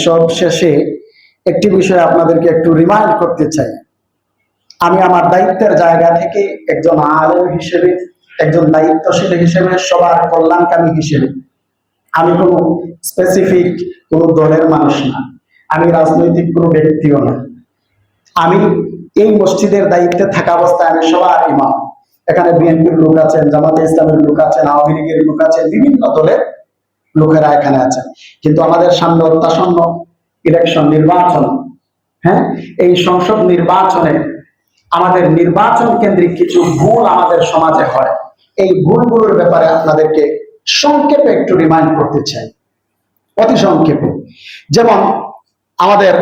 সব শেষে একটি বিষয় আপনাদেরকে একটু রিমাইন্ড করতে চাই। আমি আমার দায়িত্বের জায়গা থেকে একজন আলেম হিসেবে, একজন দায়িত্বশীল হিসেবে, সবার কল্যাণকামী হিসেবে, আমি কোনো স্পেসিফিক কোনো দলের মানুষ না, আমি রাজনৈতিক কোনো ব্যক্তিও না। আমি এই মসজিদের দায়িত্বে থাকা অবস্থায় আমি সবার ইমাম। এখানে বিএনপির লোক আছেন, জামাতে ইসলামের লোক আছেন, আওয়ামী লীগের লোক আছেন, বিভিন্ন দলের লোকেরা এখানে আছেন। কিন্তু আমাদের সামনে অত্যাসন্ন ইলেকশন, নির্বাচন, হ্যাঁ, এই সংসদ নির্বাচনে আমাদের নির্বাচন কেন্দ্রিক কিছু ভুল আমাদের সমাজে হয়। এই ভুলগুলোর ব্যাপারে আপনাদেরকে সংক্ষেপে একটু রিমাইন্ড করতে চাই, অতি সংক্ষেপে। যেমন আমাদের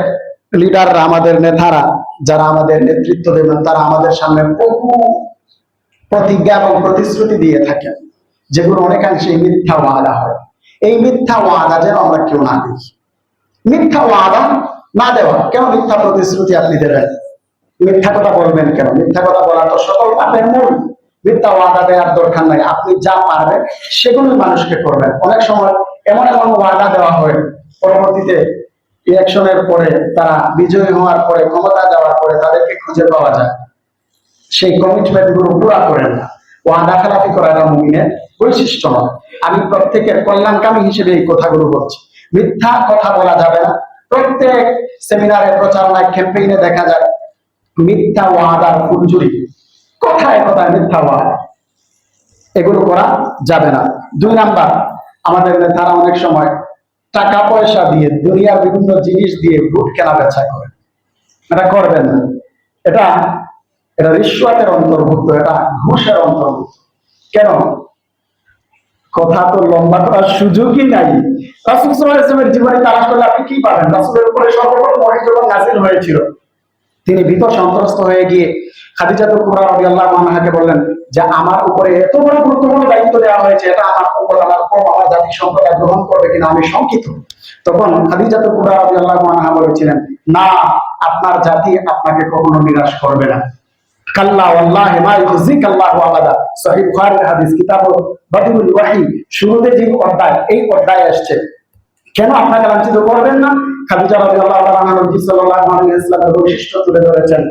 লিডাররা, আমাদের নেতারা, যারা আমাদের নেতৃত্ব দেবেন, তারা আমাদের সামনে বহু প্রতিজ্ঞা এবং প্রতিশ্রুতি দিয়ে থাকেন, যেগুলো অনেকাংশে মিথ্যা ওয়াদা হয়। এই মিথ্যা ওয়াদা যেন আমরা কেউ না দিই। মিথ্যা ওয়াদা না দেওয়া, কেন মিথ্যা প্রতিশ্রুতি আপনি দেবেন? মিথ্যা কথা বলবেন কেন? মিথ্যা কথা বলা তো সকল পাপের মূল। মিথ্যা ওয়াদা দেওয়ার দরকার নাই। আপনি যা পারবেন সেগুলো মানুষকে করবেন। অনেক সময় এমন এমন ওয়াদা দেওয়া হয়, পরবর্তীতে ইলেকশনের পরে, তারা বিজয়ী হওয়ার পরে, ক্ষমতা যাওয়ার পরে তাদেরকে খুঁজে পাওয়া যায় সেই কমিটমেন্ট গুলো পুরা করেন না। ওয়াদা খেলাফি করাটা মুমিনের বৈশিষ্ট্য নয়। আমি প্রত্যেকের কল্যাণকামী হিসেবে এই কথাগুলো বলছি। মিথ্যা কথা বলা যাবে না। প্রত্যেক সেমিনারে, প্রচারণায়, ক্যাম্পেইনে দেখা যায় মিথ্যা ওয়াদার ফুলঝুরি, কথায় কথায় মিথ্যা ওয়াদা, এগুলো করা যাবে না। 2 নাম্বার, আমাদের নেতারা অনেক সময় টাকা পয়সা দিয়ে, দুনিয়ার বিভিন্ন জিনিস দিয়ে ভোট কেনা বেচা করেন। এটা করবেন না। এটা এটা রিশওয়াতের অন্তর্ভুক্ত, এটা ঘুষের অন্তর্ভুক্ত। কেন? কথা তো লম্বা করার সুযোগই নাই। রাসূল সাল্লাল্লাহু আলাইহি ওয়াসাল্লামের জীবনে তালাশ করলে আপনি কি পাবেন? রাসূলের উপরে সর্বপ্রথম ওহী যখন নাযিল হয়েছিল, তিনি ভীত সন্ত্রস্ত হয়ে গিয়ে খাদিজাতুল কুবরা রাদিয়াল্লাহু আনহাকে বললেন যে আমার উপরে এত বড় গুরুত্বপূর্ণ দায়িত্ব দেওয়া হয়েছে, এটা আমার উম্মত, আমার কওম, আমার জাতি সম্প্রদায় গ্রহণ করবে কিনা আমি শঙ্কিত। তখন খাদিজাতুল কুবরা রাদিয়াল্লাহু আনহা বলেছিলেন, না, আপনার জাতি আপনাকে কখনো নিরাশ করবে না। কাল্লা ওয়াল্লাহি মা ইউযিকাল্লাহু আবাদা। সহিহ বুখারীর হাদিস, কিতাবুল বাদিউল ওয়াহী, শুরুতে যে অধ্যায়, এই অধ্যায়ে আসছে কেন আপনাকে লাঞ্ছিত করবেন না। খাদিজা রাদিয়াল্লাহু আনহা নবী সাল্লাল্লাহু আলাইহি ওয়াসাল্লামের বৈশিষ্ট্য তুলে ধরেছেন।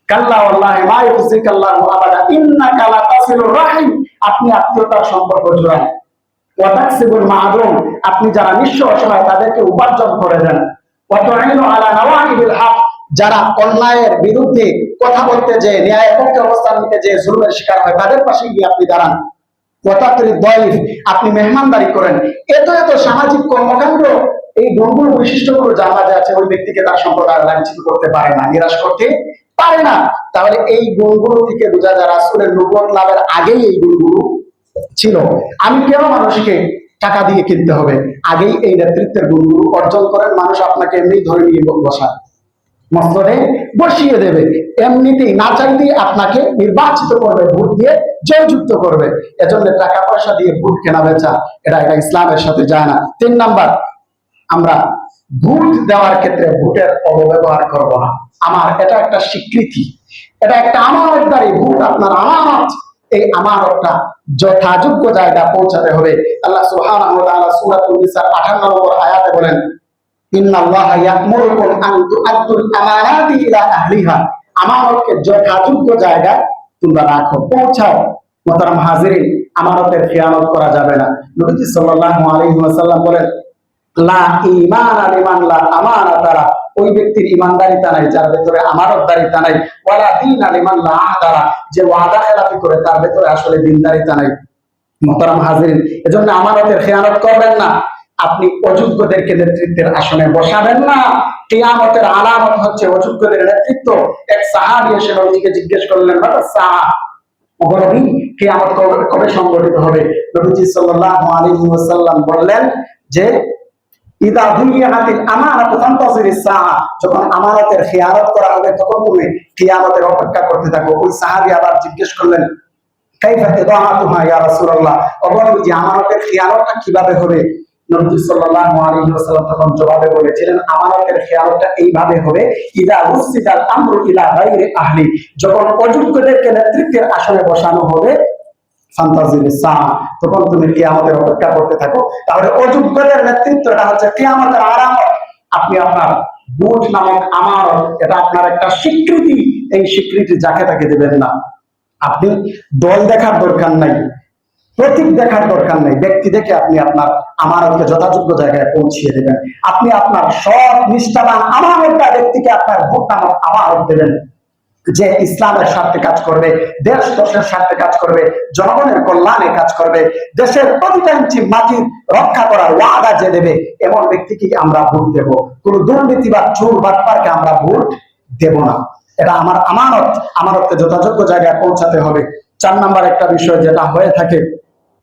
কাল্লা ওয়াল্লাহি মা ইউযিকাল্লাহু আবাদা ইন্নাকা লা তাসিলুর রাহিম। আপনি আত্মীয়তার সম্পর্ক জোড়ান। ওয়া তাকসিবুল মা'দুম, আপনি যারা নিঃস্ব অসহায় তাদেরকে উপার্জন করে দেন। ওয়া তু'ইনু আলা নাওয়াইবিল হক, যারা অন্যায়ের বিরুদ্ধে কথা বলতে যে, ন্যায়ের পক্ষে অবস্থান নিতে যে জুলুমের শিকার হয়, তাদের পাশে গিয়ে আপনি দাঁড়ান। ওয়াতাকরিদ দাইফ, আপনি মেহমানদারি করেন। এত এত সামাজিক কর্মকাণ্ড, এই গুণগুলো, বৈশিষ্ট্যগুলো যার মাঝে আছে, ওই ব্যক্তিকে তার সম্প্রদায় লাঞ্ছিত করতে পারে না, নিরাশ করতে পারে না। তাহলে এই গুণগুলো থেকে বোঝা যায় রাসূলের নবুয়ত লাভের আগেই এই গুণগুলো ছিল। আমি কেন মানুষকে টাকা দিয়ে কিনতে হবে? আগেই এই নেতৃত্বের গুণগুলো অর্জন করেন। মানুষ আপনাকে এমনি ধরে নিয়ে বসায়, মসনদে বসিয়ে দেবে, এমনিতেই না চাইতেই আপনাকে নির্বাচিত করবে, ভোট দিয়ে জয়যুক্ত করবে। এজন্য টাকা পয়সা দিয়ে ভোট কেনা বেচা, এটা ইসলামের সাথে যায় না। 3 নাম্বার, আমরা ভোট দেওয়ার ক্ষেত্রে ভোটের অপব্যবহার করব না। আমার এটা একটা স্বীকৃতি, এটা একটা আমানতদারি। ভোট আপনার আমানত। এই আমানতটা যথাযোগ্য জায়গা পৌঁছাতে হবে। আল্লাহ সুবহানাহু ওয়া তাআলা সূরাতুন নিসা 58 নম্বর আয়াতে বলেন, ইন্নাল্লাহা ইয়া'মুরুকুম আন তু'আদ্দুল আমানাতি ইলা আহলিহা। আমানতকে যথাযোগ্য জায়গায় তোমরা রাখো, পৌঁছাও। মুহতারাম হাজিরিন, আমানতের খেয়ানত করা যাবে না। নবী সাল্লাল্লাহু আলাইহি ওয়াসাল্লাম বলেন, লা ঈমানা লিমান লা আমানাতা লা, ওই ব্যক্তির ঈমানদারিতা নাই যার ভিতরে আমানতদারিতা নাই। ওয়ালা দীনা লিমান লা আহদারা, যে ওয়াদা খেলাফি করে তার ভিতরে আসলে দ্বীনদারিতা নাই। মুহতারাম হাজিরিন, এজন্য আমানতের খেয়ানত করবেন না। আপনি অযোগ্যদেরকে নেতৃত্বের আসনে বসাবেন না। কিয়ামতের আলামত হচ্ছে অযোগ্যদের নেতৃত্ব। এক সাহাবী এসে নবীকে জিজ্ঞেস করলেন, মাতা সাআ, নবী, কিয়ামত কবে সংঘটিত হবে? নবীজি সাল্লাল্লাহু আলাইহি ওয়াসাল্লাম বললেন যে, ইদা দুইয়াতিল আমানাতু ফান্তাজিরিস সাআ, যখন আমানতের খেয়ানত করা হবে তখন তুমি কিয়ামতের অপেক্ষা করতে থাকো। ওই সাহাবী আবার জিজ্ঞেস করলেন, কাইফা ইদাআতুহা ইয়া রাসূলুল্লাহ, নবীজি আমানতের খেয়ানতটা কিভাবে হবে? নবী সাল্লাল্লাহু আলাইহি ওয়াসাল্লাম তখন জবাবে বলেছিলেন, আমানতের খেয়ানতটা এইভাবে হবে, ইদা উসিদাল আমরু ইলা গায়রি আহলি, যখন অযোগ্যদেরকে নেতৃত্বের আসনে বসানো হবে, ফান্তাজিরিস সাআ, তখন তুমি কিয়ামতের অপেক্ষা করতে থাকো। তাহলে অযোগ্যদের নেতৃত্বটা হচ্ছে কিয়ামতের আলামত। আপনি আপনার ভোট নামক আমানত, এটা আপনার একটা স্বীকৃতি, এই স্বীকৃতি যাকে তাকে দেবেন না। আপনি দল দেখার দরকার নাই, প্রতীক দেখার দরকার নেই, ব্যক্তি দেখে আপনি আপনার আমানতকে যথাযোগ্য জায়গায় পৌঁছিয়ে দেবেন। আপনি আপনার সৎ নিষ্ঠাবান আমানতটা ব্যক্তিকে আপনার ভোট নামক আমানত দেবেন, যে ইসলামের স্বার্থে কাজ করবে, দেশ দশের স্বার্থে কাজ করবে, জনগণের কল্যাণে কাজ করবে, দেশের প্রতিটা ইঞ্চি মাটির রক্ষা করার ওয়াদা যে দেবে, এমন ব্যক্তিকে আমরা ভোট দেব। কোন দুর্নীতি বা চোর বাটপারকে আমরা ভোট দেব না। এটা আমার আমানত, আমানতকে যথাযোগ্য জায়গায় পৌঁছাতে হবে। 4 নাম্বার একটা বিষয় যেটা হয়ে থাকে,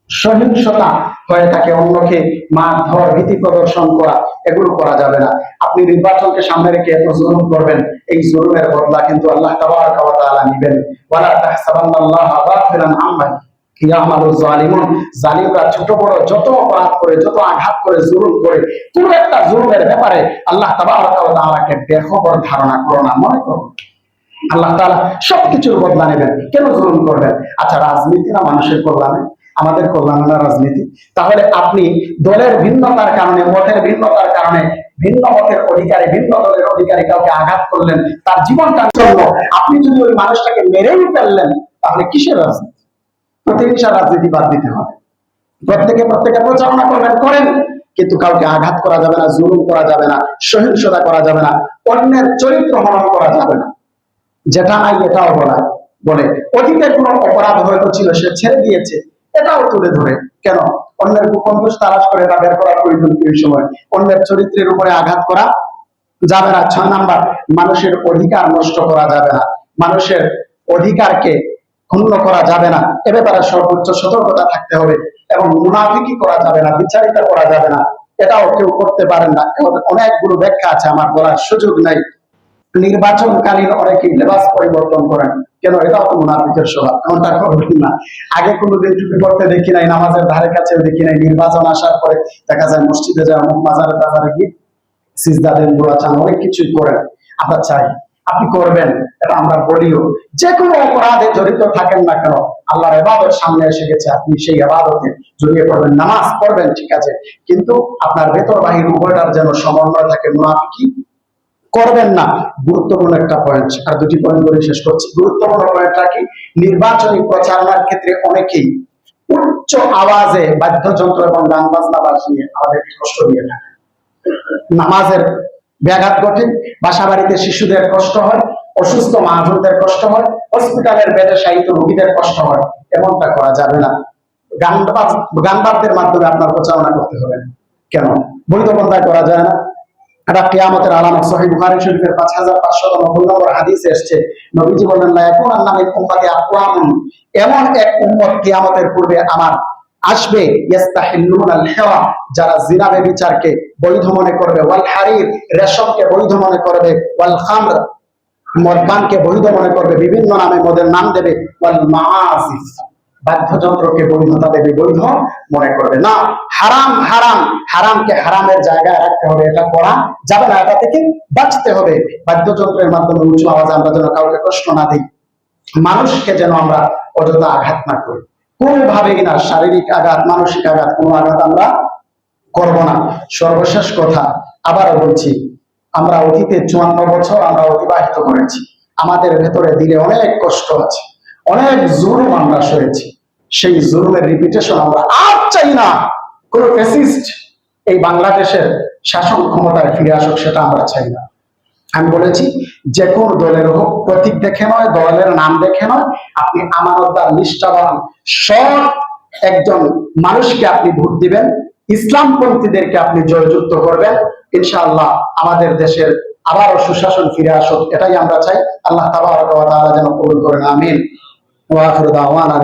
সহিংসতা হয়ে থাকে, অন্যকে মারধর ভীতি প্রদর্শন করা, এগুলো করা যাবে না। আপনি নির্বাচনকে সামনে রেখে এত জুলুম করবেন, এই জুলুমের বদলা কিন্তু আল্লাহ তাবারাকা ওয়া তাআলা নেবেন। ওয়ালা তাহসাবান্নাল্লাহা গাফিলান আম্মা ইয়ামালুয জালিমুন, জালিমরা ছোট বড় যত অপরাধ করে, যত আঘাত করে, জুলুম করে, কোন একটা জুলুমের ব্যাপারে আল্লাহ তাবারাকা ওয়া তাআলাকে বেখবর ধারণা করো না, মনে করো আল্লাহ তাআলা সবকিছুর বদলা নেবেন। কেন জুলুম করবেন? আচ্ছা, রাজনীতি না মানুষের কল্যাণে? আমাদের কল্যাণ না রাজনীতি? তাহলে আপনি দলের ভিন্নতার কারণে, মতের ভিন্নতার কারণে, ভিন্ন মতের অধিকারী, ভিন্ন দলের অধিকারী কাউকে আঘাত করলেন, তার জীবনটা চলল, আপনি যদি ওই মানুষটাকে মেরেই ফেললেন, তাহলে কিসের রাজনীতি? প্রতিহিংসার রাজনীতি বাদ দিতে হবে। প্রত্যেকে প্রচারণা করবেন, করেন, কিন্তু কাউকে আঘাত করা যাবে না, জুলুম করা যাবে না, সহিংসতা করা যাবে না, অন্যের চরিত্র হনন করা যাবে না। যেটা নাই এটাও বলে, অতীতের কোন অপরাধ হয়তো ছিল, সে ছেড়ে দিয়েছে, এটাও তুলে ধরে। কেন? অন্যের কুকন্তোষ তালাশ করে এটা বের করার প্রয়োজন কি? এই সময় অন্যের চরিত্রের উপরে আঘাত করা যাবে না। 6 নাম্বার, মানুষের অধিকার নষ্ট করা যাবে না, মানুষের অধিকারকে ক্ষুণ্ণ করা যাবে না, এ ব্যাপারে সর্বোচ্চ সতর্কতা থাকতে হবে। এবং মুনাফিকি করা যাবে না, বিচারিতা করা যাবে না, এটাও কেউ করতে পারেন না। অনেকগুলো ব্যাখ্যা আছে, আমার বলার সুযোগ নাই। নির্বাচনকালীন অনেকেই লেবাস পরিবর্তন করেন, কেন? এটাও তো মুনাফিকের স্বভাব, এমনটা করবেন না। আগে কোনোদিন টুপি পড়তে দেখি নাই, নামাজের ধারে কাছেও দেখি নাই, নির্বাচন আসার পরে দেখা যায় মসজিদে যায়, অমুক বাজারে গিয়ে সিজদা দেন, দোয়া চান, অনেক কিছুই করেন। আমরা চাই আপনি করবেন, এটা আমরা বলিও। যে কোনো অপরাধে জড়িত থাকেন না কেন, আল্লাহর ইবাদত সামনে এসে গেছে, আপনি সেই ইবাদতে জড়িয়ে পড়বেন, নামাজ পড়বেন, ঠিক আছে, কিন্তু আপনার ভেতর বাহির উভয়টার যেন সমন্বয় থাকে, মুনাফিকি করবেন না। গুরুত্বপূর্ণ একটা পয়েন্ট, আর 2টি পয়েন্ট করে শেষ করছি। গুরুত্বপূর্ণ পয়েন্টটা কি? নির্বাচনী প্রচারণার ক্ষেত্রে অনেকেই উচ্চ আওয়াজে বাদ্যযন্ত্র এবং গান বাজনা বাজিয়ে আমাদেরকে কষ্ট দিয়ে থাকে। নামাজের ব্যাঘাত ঘটে, বাসা বাড়িতে শিশুদের কষ্ট হয়, অসুস্থ মা-বোনদের কষ্ট হয়, হসপিটালের বেডে শায়িত রোগীদের কষ্ট হয়। এমনটা করা যাবে না। গানবাদ্যের মাধ্যমে আপনার প্রচারণা করতে হবে। কেন? বৈধ পন্থায় করা যায় না। এটা কিয়ামতের আলামত। সহিহ বুখারী শরীফের 5590 নম্বর হাদিসে এসেছে, নবীজি বলেন, লা ইয়াকুনান মিন উম্মতি আকওয়ামুন, এমন এক উম্মত কিয়ামতের পূর্বে আমার আসবে, ইস্তাহিল্লুনাল হিরা, যারা জিনা ব্যভিচারকে বৈধ মনে করবে, ওয়াল হারির, রেশমকে বৈধ মনে করবে, ওয়াল খামর, মদপানকে বৈধ মনে করবে, বিভিন্ন নামে মদের নাম দেবে, ওয়াল মাআসিফ, বাদ্যযন্ত্রকে বৈধতা দেবে, বৈধ মনে করবে না। হারাম হারাম, হারামকে হারামের জায়গায় রাখতে হবে, এটা করা যাবে না, এটা থেকে বাঁচতে হবে। বাদ্যযন্ত্রের মাধ্যমে উঁচু আওয়াজে আমরা যেন কাউকে কষ্ট না দিই, মানুষকে যেন আমরা অযথা আঘাত না করি, কোনোভাবেই না। শারীরিক আঘাত, মানসিক আঘাত, কোনো আঘাত আমরা করব না। সর্বশেষ কথা, আবারও বলছি, আমরা অতীতে 54 বছর আমরা অতিবাহিত করেছি, আমাদের ভেতরে দিলে অনেক কষ্ট আছে, অনেক জুলুম আমরা সয়েছি। সেই জুলুমের রিপিটেশন আমরা আর চাই না। কোন ফ্যাসিস্ট এই বাংলাদেশের শাসন ক্ষমতায় ফিরে আসুক, সেটা আমরা চাই না। আমি বলেছি, যে কোন দলের হোক, প্রতীক দেখে নয়, দলের নাম দেখে নয়, আপনি আমানতদার, নিষ্ঠাবান, সৎ একজন মানুষকে আপনি ভোট দিবেন, ইসলামপন্থীদেরকে আপনি জয়যুক্ত করবেন। ইনশাআল্লাহ আমাদের দেশের আবারও সুশাসন ফিরে আসুক, এটাই আমরা চাই। আল্লাহ তাবারাক ওয়া তাআলা যেন কবুল করেন, আমিন। ওয়া আখিরু দাওয়ানা।